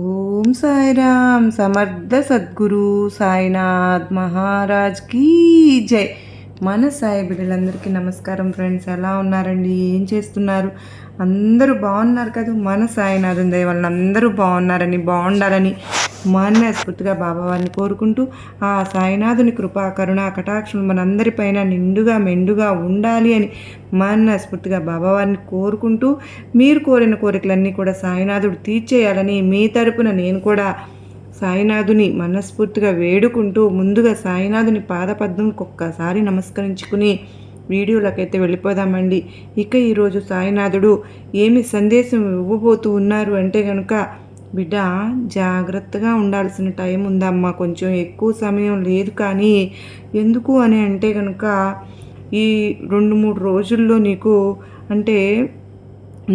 ఓం సాయిరామ్ సమర్థ సద్గురు సాయినాథ్ మహారాజ్ కీ జై. మన సాయి బిడ్డలందరికీ నమస్కారం ఫ్రెండ్స్. ఎలా ఉన్నారండి? ఏం చేస్తున్నారు? అందరూ బాగున్నారు కదా? మన సాయినాథం దయ వలన అందరూ బాగుండాలని మనస్ఫూర్తిగా బాబావారిని కోరుకుంటూ ఆ సాయినాథుని కృపా కరుణ కటాక్షం మనందరిపైన నిండుగా మెండుగా ఉండాలి అని మనస్ఫూర్తిగా బాబావారిని కోరుకుంటూ, మీరు కోరిన కోరికలన్నీ కూడా సాయినాథుడు తీర్చేయాలని మీ తరపున నేను కూడా సాయినాథుని మనస్ఫూర్తిగా వేడుకుంటూ, ముందుగా సాయినాథుని పాదపద్మంకి ఒక్కసారి నమస్కరించుకుని వీడియోలకైతే వెళ్ళిపోదామండి. ఇక ఈరోజు సాయినాథుడు ఏమి సందేశం ఇవ్వబోతూ ఉన్నారు అంటే కనుక, బిడ్డ జాగ్రత్తగా ఉండాల్సిన టైం ఉందమ్మా, కొంచెం ఎక్కువ సమయం లేదు. కానీ ఎందుకు అని అంటే కనుక, ఈ 2-3 రోజుల్లో నీకు అంటే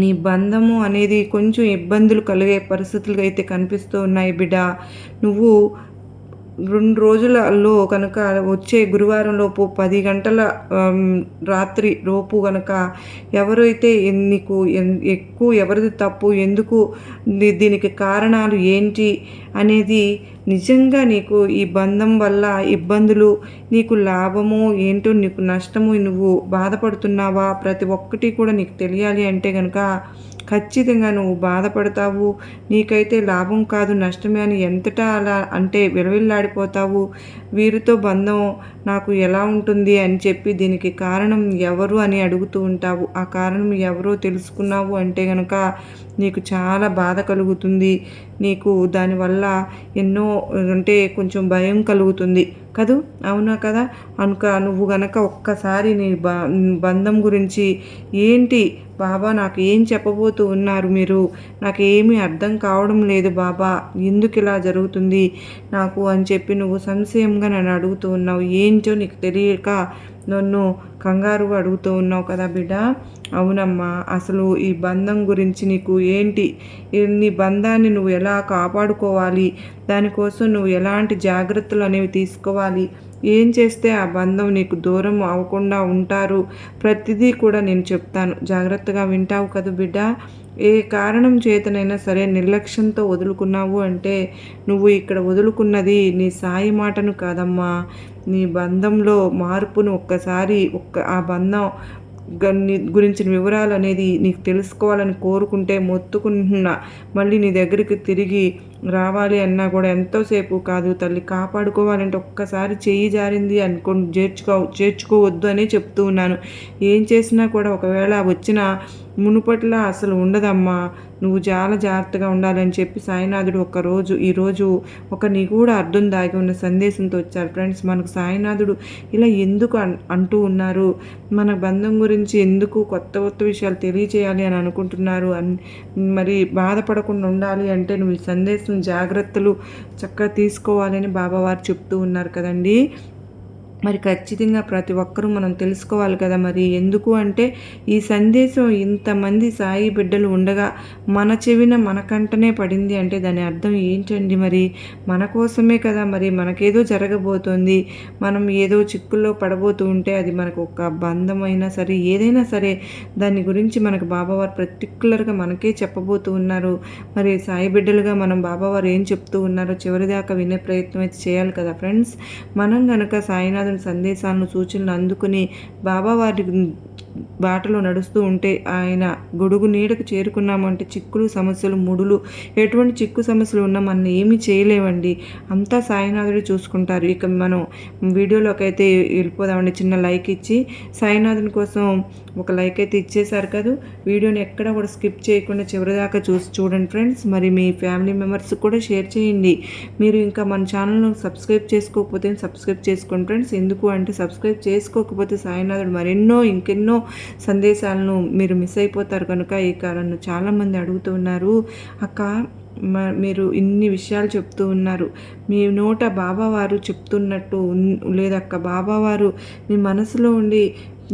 నీ బంధము అనేది కొంచెం ఇబ్బందులు కలిగే పరిస్థితులు అయితే కనిపిస్తూ ఉన్నాయి బిడ్డ. నువ్వు 2 రోజులలో కనుక వచ్చే గురువారం లోపు 10 గంటల రాత్రి లోపు కనుక ఎవరైతే నీకు ఎక్కువ ఎవరిది తప్పు, ఎందుకు, దీనికి కారణాలు ఏంటి అనేది, నిజంగా నీకు ఈ బంధం వల్ల ఇబ్బందులు, నీకు లాభము ఏంటో, నీకు నష్టము, నువ్వు బాధపడుతున్నావా, ప్రతి ఒక్కటి కూడా నీకు తెలియాలి అంటే కనుక ఖచ్చితంగా నువ్వు బాధపడతావు. నీకైతే లాభం కాదు నష్టమే అని ఎంతటా అలా అంటే విలవిల్లాడిపోతావు. వీరితో బంధం నాకు ఎలా ఉంటుంది అని చెప్పి దీనికి కారణం ఎవరు అని అడుగుతూ ఉంటావు. ఆ కారణం ఎవరో తెలుసుకున్నావు అంటే కనుక నీకు చాలా బాధ కలుగుతుంది. నీకు దానివల్ల ఎన్నో అంటే కొంచెం భయం కలుగుతుంది కదూ, అవునా కదా? నువ్వు గనక ఒక్కసారి నీ బంధం గురించి, ఏంటి బాబా నాకు ఏం చెప్పబోతూ ఉన్నారు మీరు, నాకు ఏమీ అర్థం కావడం లేదు బాబా, ఎందుకు ఇలా జరుగుతుంది నాకు అని చెప్పి నువ్వు సంశయంగా నన్ను అడుగుతూ ఉన్నావు. ఏంటో నీకు తెలియక నన్ను కంగారుగా అడుగుతూ ఉన్నావు కదా బిడ్డ. అవునమ్మా, అసలు ఈ బంధం గురించి నీకు ఏంటి, నీ బంధాన్ని నువ్వు ఎలా కాపాడుకోవాలి, దానికోసం నువ్వు ఎలాంటి జాగ్రత్తలు అనేవి తీసుకోవాలి, ఏం చేస్తే ఆ బంధం నీకు దూరం అవ్వకుండా ఉంటారు, ప్రతిదీ కూడా నేను చెప్తాను. జాగ్రత్తగా వింటావు కదా బిడ్డ. ఏ కారణం చేతనైనా సరే నిర్లక్ష్యంతో వదులుకున్నావు అంటే, నువ్వు ఇక్కడ వదులుకున్నది నీ సాయి మాటను కాదమ్మా, నీ బంధంలో మార్పును ఒక్కసారి ఆ బంధం గురించిన వివరాలు అనేది నీకు తెలుసుకోవాలని కోరుకుంటే మొత్తుకున్నా మళ్ళీ నీ దగ్గరికి తిరిగి రావాలి అన్నా కూడా ఎంతోసేపు కాదు తల్లి. కాపాడుకోవాలంటే ఒక్కసారి చెయ్యి జారింది అనుకోండి, చేర్చుకోవద్దు అని చెప్తూ ఉన్నాను. ఏం చేసినా కూడా ఒకవేళ వచ్చిన మునుపట్లా అసలు ఉండదమ్మా. నువ్వు చాలా జాగ్రత్తగా ఉండాలని చెప్పి సాయినాథుడు ఈరోజు ఒక నిగూఢ అర్థం దాగి ఉన్న సందేశంతో వచ్చారు ఫ్రెండ్స్. మనకు సాయినాథుడు ఇలా ఎందుకు అంటూ ఉన్నారు, మన బంధం గురించి ఎందుకు కొత్త కొత్త విషయాలు తెలియచేయాలి అని అనుకుంటున్నారు మరి బాధపడకుండా ఉండాలి అంటే నువ్వు ఈ సందేశం జాగ్రత్తలు చక్కగా తీసుకోవాలని బాబావారు చెప్తూ ఉన్నారు కదండి. మరి ఖచ్చితంగా ప్రతి ఒక్కరూ మనం తెలుసుకోవాలి కదా. మరి ఎందుకు అంటే, ఈ సందేశం ఇంతమంది సాయి బిడ్డలు ఉండగా మన చెవిన మనకంటనే పడింది అంటే దాని అర్థం ఏంటండి? మరి మన కోసమే కదా. మరి మనకేదో జరగబోతోంది, మనం ఏదో చిక్కుల్లో పడబోతూ ఉంటే అది మనకు ఒక బంధమైనా సరే ఏదైనా సరే దాని గురించి మనకు బాబావారు పర్టికులర్గా మనకే చెప్పబోతూ ఉన్నారు. మరి సాయి బిడ్డలుగా మనం బాబావారు ఏం చెప్తూ ఉన్నారో చివరిదాకా వినే ప్రయత్నం అయితే చేయాలి కదా ఫ్రెండ్స్. మనం కనుక సాయినాథ్ సందేశాలను సూచనలు అందుకుని బాబావారి బాటలో నడుస్తూ ఉంటే, ఆయన గొడుగు నీడకు చేరుకున్నామంటే చిక్కులు సమస్యలు ముడులు ఎటువంటి చిక్కు సమస్యలు ఉన్నా మనం ఏమీ చేయలేవండి. అంతా సాయినాథుడే చూసుకుంటారు. ఇక మనం వీడియోలోకి అయితే వెళ్ళిపోదామండి. చిన్న లైక్ ఇచ్చి సాయినాథుని కోసం ఒక లైక్ అయితే ఇచ్చేశారు కదా. వీడియోని ఎక్కడ కూడా స్కిప్ చేయకుండా చివరిదాకా చూడండి ఫ్రెండ్స్. మరి మీ ఫ్యామిలీ మెంబర్స్ కూడా షేర్ చేయండి. మీరు ఇంకా మన ఛానల్ను సబ్స్క్రైబ్ చేసుకోకపోతే సబ్స్క్రైబ్ చేసుకోండి ఫ్రెండ్స్. ఎందుకు అంటే సబ్స్క్రైబ్ చేసుకోకపోతే సాయినాథుడు మరెన్నో ఇంకెన్నో సందేశాలను మీరు మిస్ అయిపోతారు కనుక. ఈ కారణం చాలామంది అడుగుతూ ఉన్నారు, అక్క మీరు ఇన్ని విషయాలు చెప్తూ ఉన్నారు, మీ నోట బాబావారు చెప్తున్నట్టు లేదక్క, బాబావారు మీ మనసులో ఉండి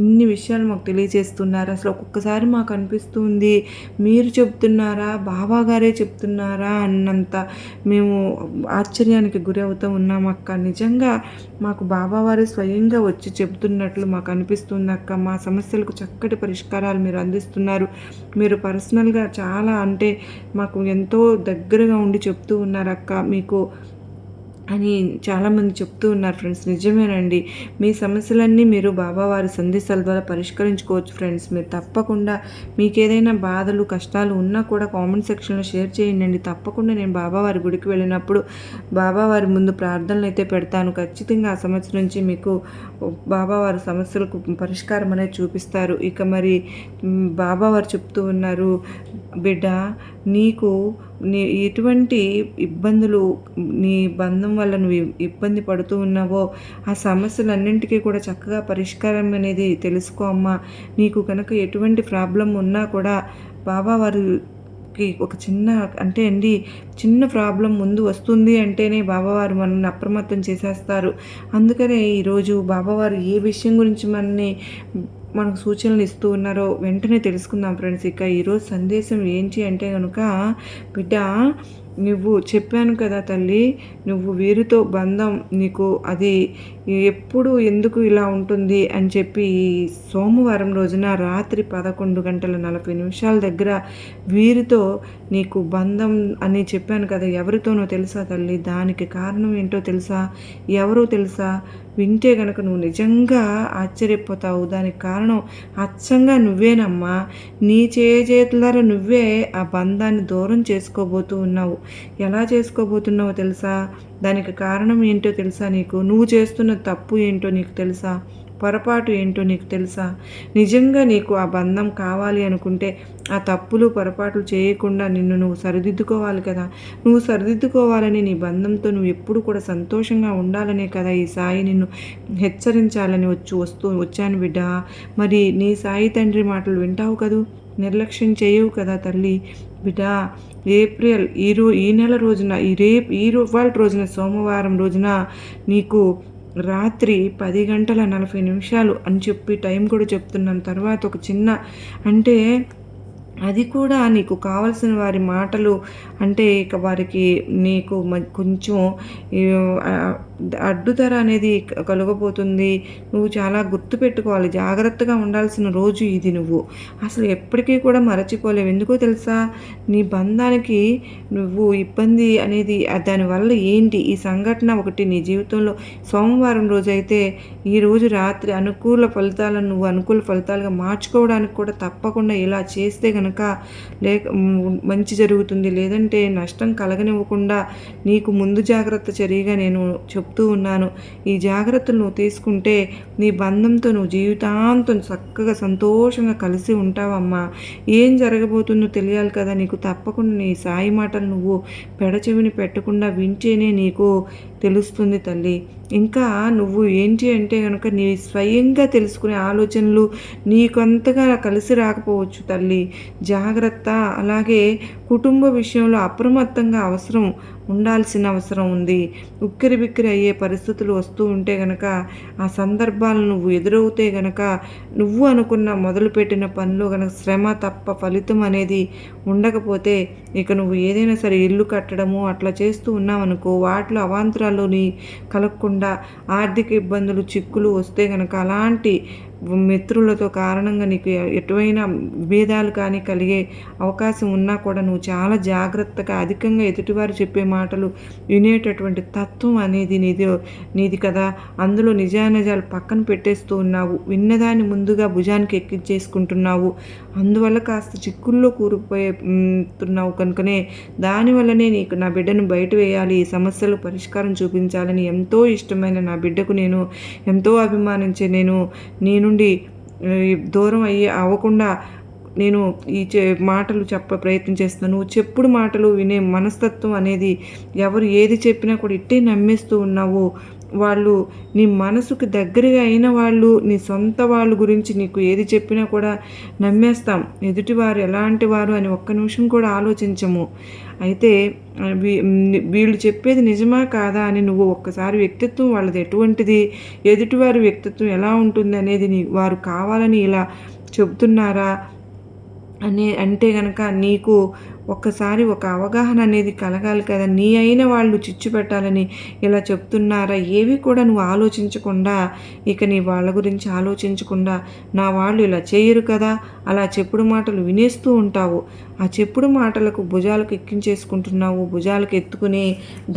ఇన్ని విషయాలు మాకు తెలియజేస్తున్నారు. అసలు ఒక్కొక్కసారి మాకు అనిపిస్తుంది మీరు చెప్తున్నారా, బాబా గారే చెప్తున్నారా అన్నంత మేము ఆశ్చర్యానికి గురి అవుతూ ఉన్నాం అక్క. నిజంగా మాకు బాబావారే స్వయంగా వచ్చి చెబుతున్నట్లు మాకు అనిపిస్తుంది అక్క. మా సమస్యలకు చక్కటి పరిష్కారాలు మీరు అందిస్తున్నారు. మీరు పర్సనల్గా చాలా అంటే మాకు ఎంతో దగ్గరగా ఉండి చెప్తూ ఉన్నారక్క మీకు అని చాలామంది చెప్తూ ఉన్నారు ఫ్రెండ్స్. నిజమేనండి, మీ సమస్యలన్నీ మీరు బాబావారి సందేశాల ద్వారా పరిష్కరించుకోవచ్చు ఫ్రెండ్స్. మీరు తప్పకుండా మీకు ఏదైనా బాధలు కష్టాలు ఉన్నా కూడా కామెంట్ సెక్షన్లో షేర్ చేయండి. తప్పకుండా నేను బాబావారి గుడికి వెళ్ళినప్పుడు బాబావారి ముందు ప్రార్థనలు అయితే పెడతాను. ఖచ్చితంగా ఆ సమస్య నుంచి మీకు బాబావారి సమస్యలకు పరిష్కారం అనేది చూపిస్తారు. ఇక మరి బాబావారు చెప్తూ ఉన్నారు, బిడ్డ నీకు ఎటువంటి ఇబ్బందులు నీ బంధం వల్ల నువ్వు ఇబ్బంది పడుతూ ఉన్నావో ఆ సమస్యలన్నింటికీ కూడా చక్కగా పరిష్కారం అనేది తెలుసుకో అమ్మా. నీకు కనుక ఎటువంటి ప్రాబ్లం ఉన్నా కూడా బాబావారికి ఒక చిన్న ప్రాబ్లం ముందు వస్తుంది అంటేనే బాబావారు మనల్ని అప్రమత్తం చేసేస్తారు. అందుకనే ఈరోజు బాబావారు ఏ విషయం గురించి మనకు సూచనలు ఇస్తూ ఉన్నారో వెంటనే తెలుసుకుందాం ఫ్రెండ్స్. ఇక ఈరోజు సందేశం ఏంటి అంటే కనుక, బిడ్డ నువ్వు చెప్పాను కదా తల్లి, నువ్వు వీరితో బంధం నీకు అది ఎప్పుడు ఎందుకు ఇలా ఉంటుంది అని చెప్పి సోమవారం రోజున రాత్రి 11:40 దగ్గర వీరితో నీకు బంధం అని చెప్పాను కదా, ఎవరితోనో తెలుసా తల్లి? దానికి కారణం ఏంటో తెలుసా? ఎవరో తెలుసా? వింటే గనక నువ్వు నిజంగా ఆశ్చర్యపోతావు. దానికి కారణం అచ్చంగా నువ్వేనమ్మా. నీ చేతులారా నువ్వే ఆ బంధాన్ని దూరం చేసుకోబోతూ ఉన్నావు. ఎలా చేసుకోబోతున్నావో తెలుసా? దానికి కారణం ఏంటో తెలుసా నీకు? నువ్వు చేస్తున్న తప్పు ఏంటో నీకు తెలుసా? పొరపాటు ఏంటో నీకు తెలుసా? నిజంగా నీకు ఆ బంధం కావాలి అనుకుంటే ఆ తప్పులు పొరపాట్లు చేయకుండా నిన్ను నువ్వు సరిదిద్దుకోవాలి కదా. నువ్వు సరిదిద్దుకోవాలని నీ బంధంతో నువ్వు ఎప్పుడు కూడా సంతోషంగా ఉండాలనే కదా ఈ సాయి నిన్ను హెచ్చరించాలని వచ్చాను బిడ్డ. మరి నీ సాయి తండ్రి మాటలు వింటావు కదూ, నిర్లక్ష్యం చేయవు కదా తల్లి. బిడ్డ ఏప్రిల్ ఈ నెల రోజున ఇవాళ రోజున సోమవారం రోజున నీకు రాత్రి 10:40 అని చెప్పి టైం కూడా చెప్తున్నాను. తర్వాత ఒక చిన్న అది కూడా నీకు కావలసిన వారి మాటలు ఇక వారికి నీకు కొంచెం అడ్డుతర అనేది కలగబోతుంది. నువ్వు చాలా గుర్తుపెట్టుకోవాలి, జాగ్రత్తగా ఉండాల్సిన రోజు ఇది. నువ్వు అసలు ఎప్పటికీ కూడా మరచిపోలేవు. ఎందుకో తెలుసా? నీ బంధానికి నువ్వు ఇబ్బంది అనేది దానివల్ల ఏంటి ఈ సంఘటన ఒకటి నీ జీవితంలో సోమవారం రోజు అయితే ఈరోజు రాత్రి అనుకూల ఫలితాలుగా మార్చుకోవడానికి కూడా తప్పకుండా ఇలా చేస్తే కనుక మంచి జరుగుతుంది. లేదంటే నష్టం కలగనివ్వకుండా నీకు ముందు జాగ్రత్త చర్యగా నేను చెప్తూ ఉన్నాను. ఈ జాగ్రత్తలు నువ్వు తీసుకుంటే నీ బంధంతో నువ్వు జీవితాంతం చక్కగా సంతోషంగా కలిసి ఉంటావమ్మా. ఏం జరగబోతుందో తెలియాలి కదా నీకు. తప్పకుండా నీ సాయి మాటలు నువ్వు పెడచెవిని పెట్టకుండా వింటేనే నీకు తెలుస్తుంది తల్లి. ఇంకా నువ్వు ఏంటి అంటే కనుక నీ స్వయంగా తెలుసుకునే ఆలోచనలు నీకంతగా కలిసి రాకపోవచ్చు తల్లి. జాగ్రత్త. అలాగే కుటుంబ విషయంలో అప్రమత్తంగా ఉండాల్సిన అవసరం ఉంది. ఉక్కిరిబిక్కిరి అయ్యే పరిస్థితులు వస్తూ ఉంటే గనక ఆ సందర్భాలు నువ్వు ఎదురవుతే గనక నువ్వు అనుకున్న మొదలుపెట్టిన పనిలో గనక శ్రమ తప్ప ఫలితం అనేది ఉండకపోతే ఇక నువ్వు ఏదైనా సరే ఇల్లు కట్టడము అట్లా చేస్తూ ఉన్నావనుకో, వాటిలో అవాంతరాలు కలగకుండా ఆర్థిక ఇబ్బందులు చిక్కులు వస్తే గనక అలాంటి మిత్రులతో కారణంగా నీకు ఎటువైనా విభేదాలు కానీ కలిగే అవకాశం ఉన్నా కూడా నువ్వు చాలా జాగ్రత్తగా అధికంగా ఎదుటివారు చెప్పే మాటలు వినేటటువంటి తత్వం అనేది నీది కదా. అందులో నిజానిజాలు పక్కన పెట్టేస్తూ ఉన్నావు. విన్నదాన్ని ముందుగా భుజానికి ఎక్కించేసుకుంటున్నావు. అందువల్ల కాస్త చిక్కుల్లో కూరుకుపోతున్నావు కనుకనే దానివల్లనే నీకు నా బిడ్డను బయట వేయాలి, ఈ సమస్యలు పరిష్కారం చూపించాలని ఎంతో ఇష్టమైన నా బిడ్డకు నేను ఎంతో అభిమానించే నీ నుండి దూరం అవ్వకుండా నేను ఈ మాటలు ప్రయత్నం చేస్తున్నాను. నువ్వు చెప్పుడు మాటలు వినే మనస్తత్వం అనేది ఎవరు ఏది చెప్పినా కూడా ఇట్టే నమ్మేస్తూ ఉన్నావు. వాళ్ళు నీ మనసుకు దగ్గరగా అయిన వాళ్ళు, నీ సొంత వాళ్ళ గురించి నీకు ఏది చెప్పినా కూడా నమ్మేస్తాం. ఎదుటివారు ఎలాంటి వారు అని ఒక్క నిమిషం కూడా ఆలోచించము. అయితే వీళ్ళు చెప్పేది నిజమా కాదా అని నువ్వు ఒక్కసారి వ్యక్తిత్వం వాళ్ళది ఎటువంటిది, ఎదుటివారి వ్యక్తిత్వం ఎలా ఉంటుంది అనేది వారు కావాలని ఇలా చెబుతున్నారా అంటే గనక నీకు ఒక్కసారి ఒక అవగాహన అనేది కలగాలి కదా. నీ అయిన వాళ్ళు చిచ్చు పెట్టాలని ఇలా చెప్తున్నారా, ఏవి కూడా నువ్వు ఆలోచించకుండా, ఇక నీ వాళ్ళ గురించి ఆలోచించకుండా, నా వాళ్ళు ఇలా చేయరు కదా అలా చెప్పుడు మాటలు వినేస్తూ ఉంటావు. ఆ చెప్పుడు మాటలకు భుజాలకు ఎక్కించేసుకుంటున్నావు, భుజాలకు ఎత్తుకుని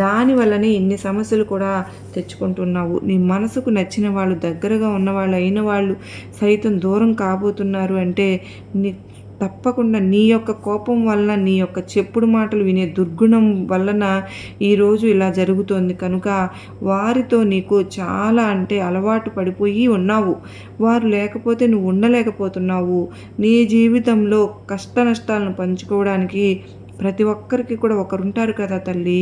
దానివల్లనే ఇన్ని సమస్యలు కూడా తెచ్చుకుంటున్నావు. నీ మనసుకు నచ్చిన వాళ్ళు, దగ్గరగా ఉన్నవాళ్ళు అయిన వాళ్ళు సైతం దూరం కాబోతున్నారు అంటే తప్పకుండా నీ యొక్క కోపం వల్ల, నీ యొక్క చెప్పుడు మాటలు వినే దుర్గుణం వలన ఈరోజు ఇలా జరుగుతోంది. కనుక వారితో నీకు చాలా అలవాటు పడిపోయి ఉన్నావు. వారు లేకపోతే నువ్వు ఉండలేకపోతున్నావు. నీ జీవితంలో కష్ట నష్టాలను పంచుకోవడానికి ప్రతి ఒక్కరికి కూడా ఒకరుంటారు కదా తల్లి.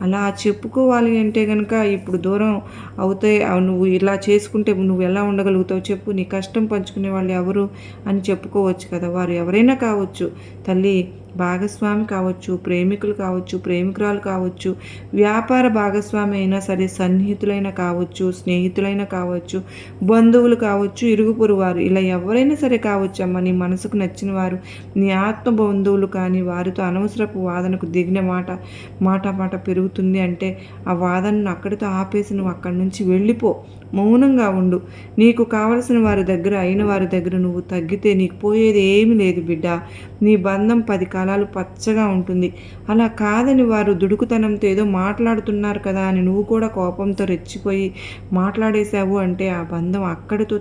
అలా చెప్పుకోవాలి అంటే కనుక ఇప్పుడు దూరం అవుతాయి. నువ్వు ఇలా చేసుకుంటే నువ్వు ఎలా ఉండగలుగుతావు చెప్పు. నీ కష్టం పంచుకునే వాళ్ళు ఎవరు అని చెప్పుకోవచ్చు కదా. వారు ఎవరైనా కావచ్చు తల్లి. భాగస్వామి కావచ్చు, ప్రేమికులు కావచ్చు, ప్రేమికురాలు కావచ్చు, వ్యాపార భాగస్వామి అయినా సరే, సన్నిహితులైనా కావచ్చు, స్నేహితులైనా కావచ్చు, బంధువులు కావచ్చు, ఇరుగు పొరువారు, ఇలా ఎవరైనా సరే కావచ్చు అమ్మ. నీ మనసుకు నచ్చిన వారు, నీ ఆత్మ బంధువులు కానీ వారితో అనవసరపు వాదనకు దిగిన మాట పెరుగుతుంది అంటే ఆ వాదనను అక్కడితో ఆపేసి నువ్వు అక్కడి నుంచి వెళ్ళిపో. మౌనంగా ఉండు. నీకు కావలసిన వారి దగ్గర, అయిన వారి దగ్గర నువ్వు తగ్గితే నీకు పోయేది ఏమీ లేదు బిడ్డ. నీ బంధం 10 కాలాలు పచ్చగా ఉంటుంది. అలా కాదని వారు దుడుకుతనంతో ఏదో మాట్లాడుతున్నారు కదా అని నువ్వు కూడా కోపంతో రెచ్చిపోయి మాట్లాడేశావు అంటే ఆ బంధం అక్కడితో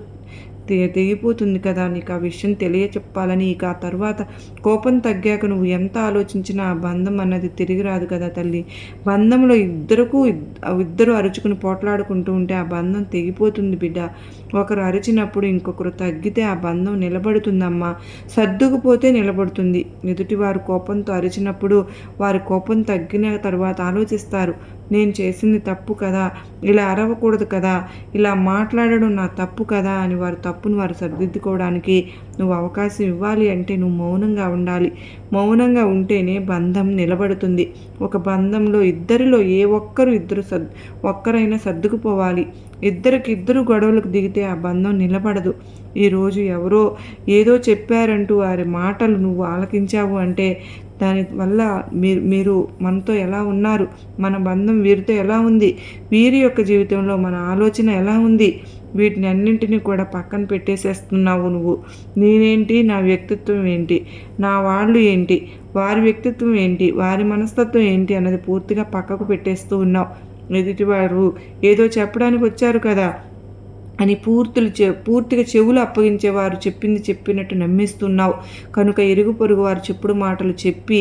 తెగిపోతుంది కదా. నీకు ఆ విషయం తెలియచెప్పాలని. ఇక ఆ తర్వాత కోపం తగ్గాక నువ్వు ఎంత ఆలోచించినా ఆ బంధం అన్నది తిరిగి రాదు కదా తల్లి. బంధంలో ఇద్దరు అరుచుకుని పోట్లాడుకుంటూ ఉంటే ఆ బంధం తెగిపోతుంది బిడ్డ. ఒకరు అరిచినప్పుడు ఇంకొకరు తగ్గితే ఆ బంధం నిలబడుతుందమ్మా. సర్దుకుపోతే నిలబడుతుంది. ఎదుటివారు కోపంతో అరిచినప్పుడు వారి కోపం తగ్గిన తర్వాత ఆలోచిస్తారు, నేను చేసింది తప్పు కదా, ఇలా అరవకూడదు కదా, ఇలా మాట్లాడడం నా తప్పు కదా అని వారు తప్పును వారు సరిదిద్దుకోవడానికి నువ్వు అవకాశం ఇవ్వాలి అంటే నువ్వు మౌనంగా ఉండాలి. మౌనంగా ఉంటేనే బంధం నిలబడుతుంది. ఒక బంధంలో ఇద్దరిలో ఏ ఒక్కరైనా సర్దుకుపోవాలి. ఇద్దరు గొడవలకు దిగితే ఆ బంధం నిలబడదు. ఈరోజు ఎవరో ఏదో చెప్పారంటూ వారి మాటలు నువ్వు ఆలకించావు అంటే దానివల్ల మీరు మనతో ఎలా ఉన్నారు, మన బంధం వీరితో ఎలా ఉంది, వీరి యొక్క జీవితంలో మన ఆలోచన ఎలా ఉంది, వీటిని అన్నింటినీ కూడా పక్కన పెట్టేసేస్తున్నావు నువ్వు. నేనేంటి, నా వ్యక్తిత్వం ఏంటి, నా వాళ్ళు ఏంటి, వారి వ్యక్తిత్వం ఏంటి, వారి మనస్తత్వం ఏంటి అన్నది పూర్తిగా పక్కకు పెట్టేస్తూ ఉన్నావు. ఎదుటివారు ఏదో చెప్పడానికి వచ్చారు కదా అని పూర్తిగా చెవులు అప్పగించేవారు చెప్పింది చెప్పినట్టు నమ్మిస్తున్నావు. కనుక ఇరుగు పొరుగు వారు చెప్పుడు మాటలు చెప్పి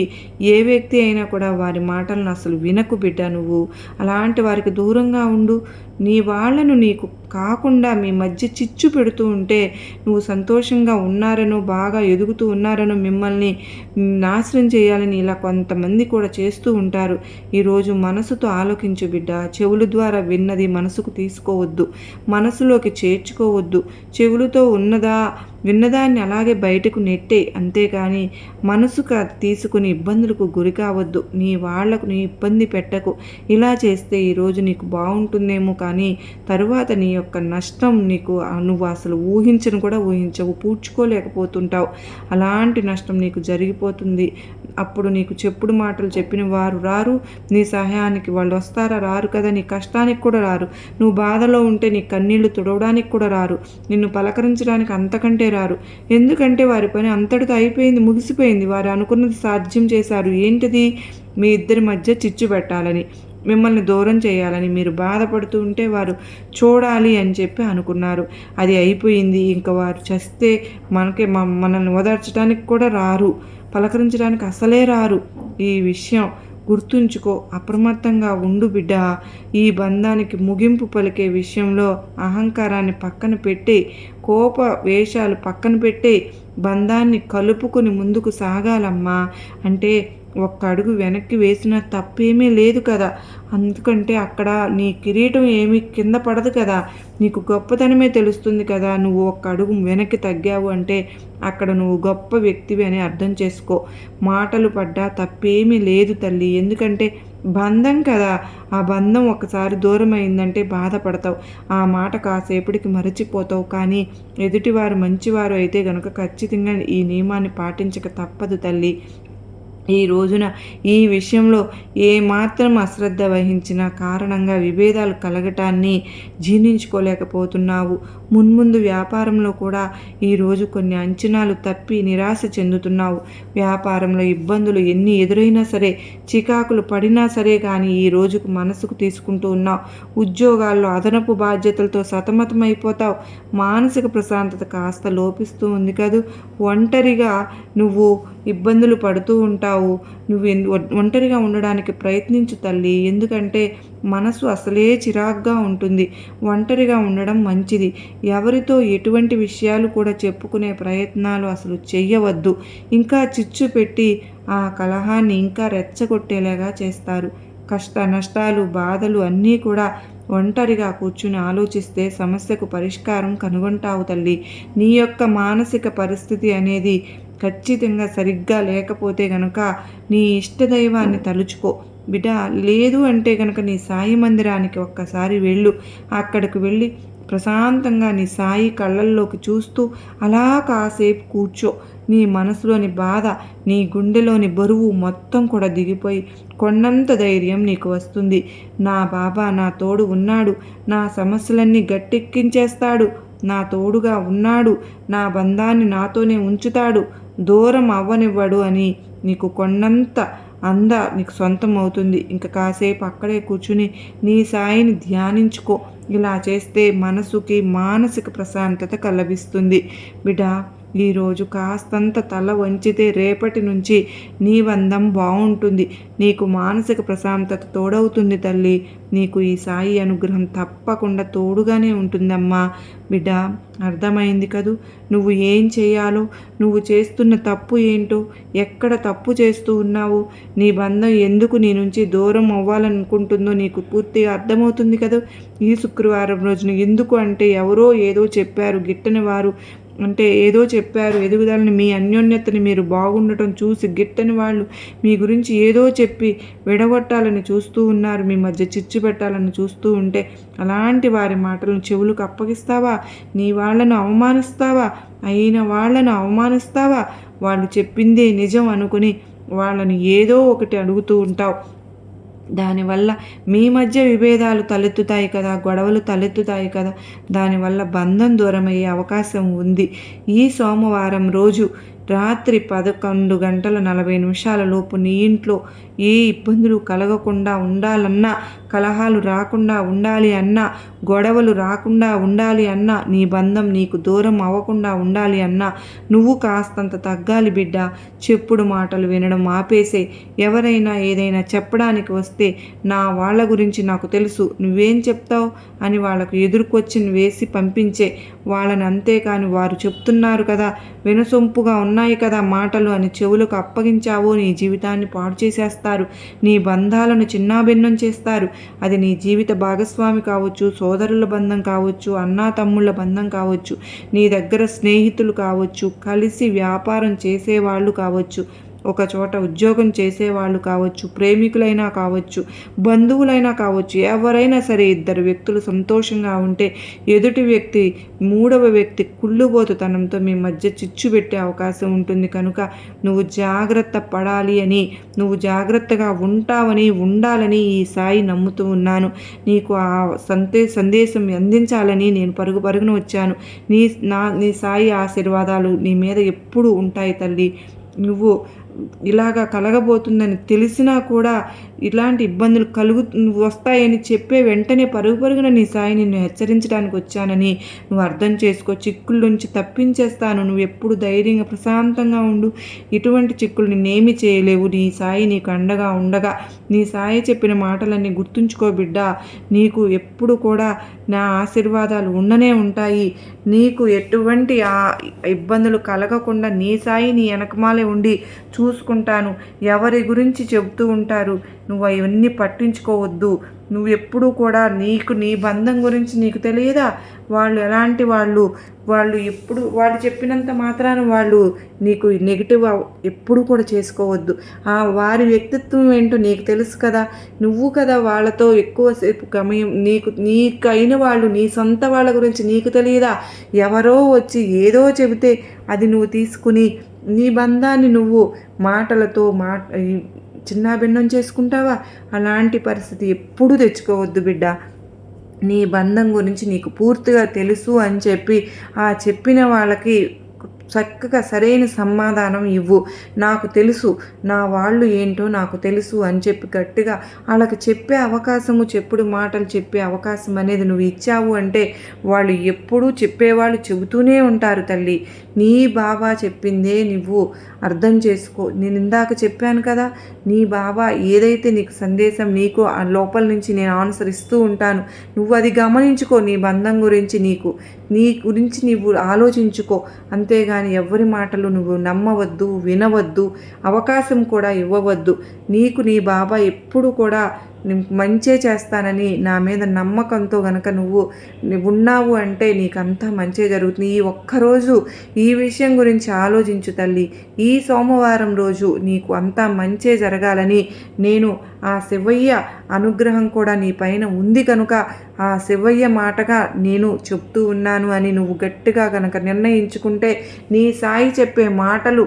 ఏ వ్యక్తి అయినా కూడా వారి మాటలను అసలు వినకు బిడ్డ. నువ్వు అలాంటి వారికి దూరంగా ఉండు. నీ వాళ్ళను నీకు కాకుండా మీ మధ్య చిచ్చు పెడుతూ ఉంటే నువ్వు సంతోషంగా ఉన్నారనో, బాగా ఎదుగుతూ ఉన్నారనో, మిమ్మల్ని నాశనం చేయాలని ఇలా కొంతమంది కూడా చేస్తూ ఉంటారు. ఈరోజు మనసుతో ఆలోకించు బిడ్డ. చెవుల ద్వారా విన్నది మనసుకు తీసుకోవద్దు, మనసులోకి చేర్చుకోవద్దు. చెవులతో విన్నదాన్ని అలాగే బయటకు నెట్టే, అంతేకాని మనసుకు తీసుకుని ఇబ్బందులకు గురి కావద్దు. నీ వాళ్లకు నీ ఇబ్బంది పెట్టకు. ఇలా చేస్తే ఈరోజు నీకు బాగుంటుందేమో కానీ తరువాత నీ యొక్క నష్టం నువ్వు అసలు ఊహించవు, పూడ్చుకోలేకపోతుంటావు. అలాంటి నష్టం నీకు జరిగిపోతుంది. అప్పుడు నీకు చెప్పుడు మాటలు చెప్పిన వారు రారు, నీ సహాయానికి వాళ్ళు వస్తారా? రారు కదా. నీ కష్టానికి కూడా రారు. నువ్వు బాధలో ఉంటే నీ కన్నీళ్లు తుడవడానికి కూడా రారు. నిన్ను పలకరించడానికి అంతకంటే రారు. ఎందుకంటే వారి పని అంతటితో అయిపోయింది, ముగిసిపోయింది. వారు అనుకున్నది సాధ్యం చేశారు. ఏంటిది? మీ ఇద్దరి మధ్య చిచ్చు పెట్టాలని, మిమ్మల్ని దూరం చేయాలని. మీరు బాధపడుతూ ఉంటే వారు చూడాలి అని చెప్పి అనుకున్నారు. అది అయిపోయింది. ఇంకా వారు చస్తే మనల్ని ఓదార్చడానికి కూడా రారు, పలకరించడానికి అసలే రారు. ఈ విషయం గుర్తుంచుకో. అప్రమత్తంగా ఉండు బిడ్డ. ఈ బంధానికి ముగింపు పలికే విషయంలో అహంకారాన్ని పక్కన పెట్టి, కోప వేషాలు పక్కన పెట్టి బంధాన్ని కలుపుకొని ముందుకు సాగాలమ్మా. అంటే ఒక్క అడుగు వెనక్కి వేసిన తప్పేమీ లేదు కదా. అందుకంటే అక్కడ నీ కిరీటం ఏమీ కింద పడదు కదా. నీకు గొప్పతనమే తెలుస్తుంది కదా. నువ్వు ఒక్క అడుగు వెనక్కి తగ్గావు అంటే అక్కడ నువ్వు గొప్ప వ్యక్తివి అని అర్థం చేసుకో. మాటలు పడ్డా తప్పేమీ లేదు తల్లి. ఎందుకంటే బంధం కదా. ఆ బంధం ఒకసారి దూరం అయిందంటే బాధపడతావు. ఆ మాట కాసేపటికి మరచిపోతావు. కానీ ఎదుటివారు మంచివారు అయితే గనుక ఖచ్చితంగా ఈ నియమాన్ని పాటించక తప్పదు తల్లి. ఈ రోజున ఈ విషయంలో ఏమాత్రం అశ్రద్ధ వహించిన కారణంగా విభేదాలు కలగటాన్ని జీర్ణించుకోలేకపోతున్నావు. మున్ముందు వ్యాపారంలో కూడా ఈరోజు కొన్ని అంచనాలు తప్పి నిరాశ చెందుతున్నావు. వ్యాపారంలో ఇబ్బందులు ఎన్ని ఎదురైనా సరే, చికాకులు పడినా సరే కానీ ఈ రోజుకు మనసుకు తీసుకుంటూ ఉన్నావు. ఉద్యోగాల్లో అదనపు బాధ్యతలతో సతమతమైపోతావు. మానసిక ప్రశాంతత కాస్త లోపిస్తూ ఉంది కదూ. ఒంటరిగా నువ్వు ఇబ్బందులు పడుతూ ఉంటావు. నువ్వు ఒంటరిగా ఉండడానికి ప్రయత్నించు తల్లి. ఎందుకంటే మనసు అసలే చిరాగ్గా ఉంటుంది. ఒంటరిగా ఉండడం మంచిది. ఎవరితో ఎటువంటి విషయాలు కూడా చెప్పుకునే ప్రయత్నాలు అసలు చెయ్యవద్దు. ఇంకా చిచ్చు పెట్టి ఆ కలహాన్ని ఇంకా రెచ్చగొట్టేలాగా చేస్తారు. కష్ట నష్టాలు బాధలు అన్నీ కూడా ఒంటరిగా కూర్చుని ఆలోచిస్తే సమస్యకు పరిష్కారం కనుగొంటావు తల్లి. నీ యొక్క మానసిక పరిస్థితి అనేది ఖచ్చితంగా సరిగ్గా లేకపోతే గనక నీ ఇష్టదైవాన్ని తలుచుకో బిడ్డ. లేదు అంటే గనక నీ సాయి మందిరానికి ఒక్కసారి వెళ్ళు. అక్కడికి వెళ్ళి ప్రశాంతంగా నీ సాయి కళ్ళల్లోకి చూస్తూ అలా కాసేపు కూర్చో. నీ మనసులోని బాధ, నీ గుండెలోని బరువు మొత్తం కూడా దిగిపోయి కొండంత ధైర్యం నీకు వస్తుంది. నా బాబా నా తోడు ఉన్నాడు, నా సమస్యలన్నీ గట్టెక్కించేస్తాడు, నా తోడుగా ఉన్నాడు, నా బంధాన్ని నాతోనే ఉంచుతాడు, దూరం అవ్వనివ్వడు అని నీకు కొండంత నీకు సొంతం అవుతుంది. ఇంకా కాసేపు అక్కడే కూర్చుని నీ సాయిని ధ్యానించుకో. ఇలా చేస్తే మనసుకి మానసిక ప్రశాంతత లభిస్తుంది బిడ్డ. ఈరోజు కాస్తంత తల వంచితే రేపటి నుంచి నీ బంధం బాగుంటుంది. నీకు మానసిక ప్రశాంతత తోడవుతుంది తల్లి. నీకు ఈ సాయి అనుగ్రహం తప్పకుండా తోడుగానే ఉంటుందమ్మా బిడ్డ. అర్థమైంది కదూ నువ్వు ఏం చేయాలో, నువ్వు చేస్తున్న తప్పు ఏంటో, ఎక్కడ తప్పు చేస్తూ ఉన్నావు, నీ బంధం ఎందుకు నీ నుంచి దూరం అవ్వాలనుకుంటుందో నీకు పూర్తిగా అర్థమవుతుంది కదా. ఈ శుక్రవారం రోజున ఎందుకు అంటే ఎవరో ఏదో చెప్పారు, గిట్టని వారు అంటే ఏదో చెప్పారు, ఎదుగుదలని మీ అన్యోన్యతని మీరు బాగుండటం చూసి గిట్టని వాళ్ళు మీ గురించి ఏదో చెప్పి విడగొట్టాలని చూస్తూ ఉన్నారు, మీ మధ్య చిచ్చు పెట్టాలని చూస్తూ ఉంటే అలాంటి వారి మాటలను చెవులకు అప్పగిస్తావా? నీ వాళ్ళను అవమానిస్తావా? అయిన వాళ్ళను అవమానిస్తావా? వాళ్ళు చెప్పిందే నిజం అనుకుని వాళ్ళని ఏదో ఒకటి అడుగుతూ ఉంటావు. దానివల్ల మీ మధ్య విభేదాలు తలెత్తుతాయి కదా, గొడవలు తలెత్తుతాయి కదా. దానివల్ల బంధం దూరమయ్యే అవకాశం ఉంది. ఈ సోమవారం రోజు రాత్రి 11:40 లోపు నీ ఇంట్లో ఏ ఇబ్బందులు కలగకుండా ఉండాలన్నా, కలహాలు రాకుండా ఉండాలి అన్నా, గొడవలు రాకుండా ఉండాలి అన్నా, నీ బంధం నీకు దూరం అవ్వకుండా ఉండాలి అన్నా నువ్వు కాస్తంత తగ్గాలి బిడ్డ. చెప్పుడు మాటలు వినడం ఆపేసే. ఎవరైనా ఏదైనా చెప్పడానికి వస్తే నా వాళ్ళ గురించి నాకు తెలుసు, నువ్వేం చెప్తావు అని వాళ్ళకు ఎదురుకొచ్చి వేసి పంపించే వాళ్ళని. అంతేకాని వారు చెప్తున్నారు కదా, వినసొంపుగా ఉన్నాయి కదా మాటలు అని చెవులకు అప్పగించావో నీ జీవితాన్ని పాడు చేసేస్తారు. నీ బంధాలను చిన్నాభిన్నం చేస్తారు. అది నీ జీవిత భాగస్వామి కావచ్చు, సోదరుల బంధం కావచ్చు, అన్నా తమ్ముళ్ళ బంధం కావచ్చు, నీ దగ్గర స్నేహితులు కావచ్చు, కలిసి వ్యాపారం చేసేవాళ్ళు కావచ్చు, ఒక చోట ఉద్యోగం చేసేవాళ్ళు కావచ్చు, ప్రేమికులైనా కావచ్చు, బంధువులైనా కావచ్చు, ఎవరైనా సరే ఇద్దరు వ్యక్తులు సంతోషంగా ఉంటే ఎదుటి వ్యక్తి మూడవ వ్యక్తి కుళ్ళుబోతుతనంతో మీ మధ్య చిచ్చు పెట్టే అవకాశం ఉంటుంది. కనుక నువ్వు జాగ్రత్త పడాలి అని, నువ్వు జాగ్రత్తగా ఉంటావని, ఉండాలని ఈ సాయి నమ్ముతూ ఉన్నాను. నీకు ఆ సందేశం అందించాలని నేను పరుగున వచ్చాను. నీ సాయి ఆశీర్వాదాలు నీ మీద ఎప్పుడూ ఉంటాయి తల్లి. నువ్వు ఇలాగా కలగబోతుందని తెలిసినా కూడా ఇలాంటి ఇబ్బందులు వస్తాయని చెప్పే వెంటనే పరుగున నీ సాయి నిన్ను హెచ్చరించడానికి వచ్చానని నువ్వు అర్థం చేసుకో. చిక్కుల నుంచి తప్పించేస్తాను. నువ్వు ఎప్పుడు ధైర్యంగా ప్రశాంతంగా ఉండు. ఇటువంటి చిక్కులు నిన్నేమి చేయలేవు. నీ సాయి నీకు అండగా ఉండగా నీ సాయి చెప్పిన మాటలన్నీ గుర్తుంచుకో బిడ్డ. నీకు ఎప్పుడు కూడా నా ఆశీర్వాదాలు ఉండనే ఉంటాయి. నీకు ఎటువంటి ఇబ్బందులు కలగకుండా నీ సాయి నీ వెనకమాలే ఉండి చూసుకుంటాను. ఎవరి గురించి చెబుతూ ఉంటారు, నువ్వు అవన్నీ పట్టించుకోవద్దు. నువ్వు ఎప్పుడూ కూడా నీ బంధం గురించి నీకు తెలియదా? వాళ్ళు ఎలాంటి వాళ్ళు, వాళ్ళు చెప్పినంత మాత్రాన వాళ్ళు నీకు నెగిటివ్ ఎప్పుడు కూడా చేసుకోవద్దు. వారి వ్యక్తిత్వం ఏంటో నీకు తెలుసు కదా. నువ్వు కదా వాళ్ళతో ఎక్కువసేపు సమయం నీకైన వాళ్ళు, నీ సొంత వాళ్ళ గురించి నీకు తెలియదా? ఎవరో వచ్చి ఏదో చెబితే అది నువ్వు తీసుకుని నీ బంధాన్ని నువ్వు మాటలతో చిన్నాభిన్నం చేసుకుంటావా? అలాంటి పరిస్థితి ఎప్పుడూ తెచ్చుకోవద్దు బిడ్డ. నీ బంధం గురించి నీకు పూర్తిగా తెలుసు అని చెప్పి చెప్పిన వాళ్ళకి చక్కగా సరైన సమాధానం ఇవ్వు. నాకు తెలుసు, నా వాళ్ళు ఏంటో నాకు తెలుసు అని చెప్పి గట్టిగా వాళ్ళకి చెప్పే అవకాశము, చెప్పుడు మాటలు చెప్పే అవకాశం అనేది నువ్వు ఇచ్చావు అంటే వాళ్ళు ఎప్పుడూ చెప్పేవాళ్ళు చెబుతూనే ఉంటారు తల్లి. నీ బాబా చెప్పిందే నువ్వు అర్థం చేసుకో. నేను ఇందాక చెప్పాను కదా, నీ బాబా ఏదైతే నీకు సందేశం నీకు ఆ లోపల నుంచి నేను ఆన్సర్ ఇస్తూ ఉంటాను, నువ్వు అది గమనించుకో. నీ బంధం గురించి నీ గురించి నీవు ఆలోచించుకో. అంతేగాని ఎవరి మాటలు నువ్వు నమ్మవద్దు, వినవద్దు, అవకాశం కూడా ఇవ్వవద్దు. నీకు నీ బాబా ఎప్పుడు కూడా మంచే చేస్తానని నా మీద నమ్మకంతో గనక నువ్వు ఉన్నావు అంటే నీకంతా మంచే జరుగుతుంది. ఈ ఒక్కరోజు ఈ విషయం గురించి ఆలోచించు తల్లి. ఈ సోమవారం రోజు నీకు అంతా మంచే జరగాలని నేను ఆ శివయ్య అనుగ్రహం కూడా నీ పైన ఉంది కనుక ఆ శివయ్య మాటగా నేను చెప్తూ ఉన్నాను అని నువ్వు గట్టిగా కనుక నిర్ణయించుకుంటే నీ సాయి చెప్పే మాటలు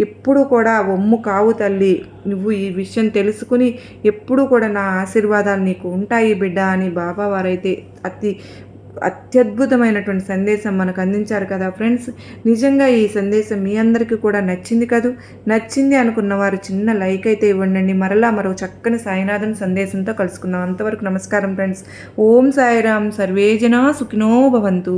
ఎప్పుడు కూడా ఒమ్ము కావు తల్లి. నువ్వు ఈ విషయం తెలుసుకుని ఎప్పుడు కూడా నా ఆశీర్వాదాలు నీకు ఉంటాయి బిడ్డ అని బాబా వారైతే అత్యద్భుతమైనటువంటి సందేశం మనకు అందించారు కదా ఫ్రెండ్స్. నిజంగా ఈ సందేశం మీ అందరికీ కూడా నచ్చింది కదూ? నచ్చింది అనుకున్న వారు చిన్న లైక్ అయితే ఇవ్వండి. మరలా మరో చక్కని సాయినాథన్ సందేశంతో కలుసుకుందాం. అంతవరకు నమస్కారం ఫ్రెండ్స్. ఓం సాయిరాం. సర్వేజనా సుఖినో భవంతు.